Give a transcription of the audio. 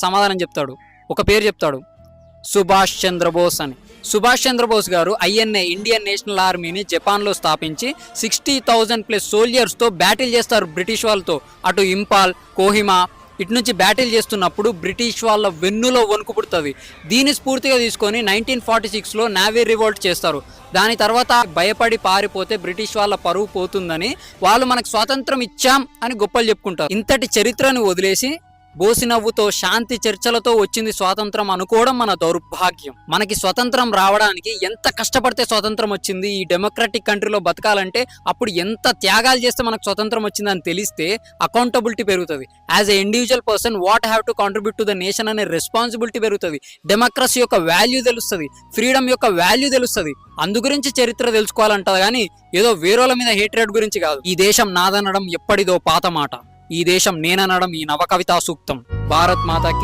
సమాధానం చెప్తాడు, ఒక పేరు చెప్తాడు, సుభాష్ చంద్రబోస్ అని. సుభాష్ చంద్రబోస్ గారు ఐఎన్ఏ ఇండియన్ నేషనల్ ఆర్మీని జపాన్లో స్థాపించి 60,000+ సోల్జర్స్తో బ్యాటిల్ చేస్తారు బ్రిటిష్ వాళ్ళతో. అటు ఇంపాల్, కోహిమా ఇటు నుంచి బ్యాటిల్ చేస్తున్నప్పుడు బ్రిటిష్ వాళ్ళ వెన్నులో వణుకు పుడుతుంది. దీన్ని స్ఫూర్తిగా తీసుకొని 1946లో నావీ రివోల్ట్ చేస్తారు. దాని తర్వాత భయపడి పారిపోతే బ్రిటిష్ వాళ్ళ పరువు పోతుందని వాళ్ళు మనకు స్వాతంత్రం ఇచ్చాం అని గొప్పలు చెప్పుకుంటారు. ఇంతటి చరిత్రను వదిలేసి బోసినవ్వుతో శాంతి చర్చలతో వచ్చింది స్వాతంత్రం అనుకోవడం మన దౌర్భాగ్యం. మనకి స్వతంత్రం రావడానికి ఎంత కష్టపడితే స్వాతంత్రం వచ్చింది, ఈ డెమోక్రటిక్ కంట్రీలో బతకాలంటే అప్పుడు ఎంత త్యాగాలు చేస్తే మనకు స్వతంత్రం వచ్చిందని తెలిస్తే అకౌంటబిలిటీ పెరుగుతుంది. As a individual person what have to contribute to the nation అనే రెస్పాన్సిబిలిటీ పెరుగుతుంది. డెమోక్రసీ యొక్క వాల్యూ తెలుస్తుంది, ఫ్రీడమ్ యొక్క వాల్యూ తెలుస్తుంది. అందు గురించి చరిత్ర తెలుసుకోవాలంటది కానీ ఏదో వేరేల మీద హేట్రేట్ గురించి కాదు. ఈ దేశం నాదనడం ఎప్పటిదో పాత మాట, ఈ దేశం నేననడం ఈ నవకవితా సూక్తం. భారత్ మాతాకి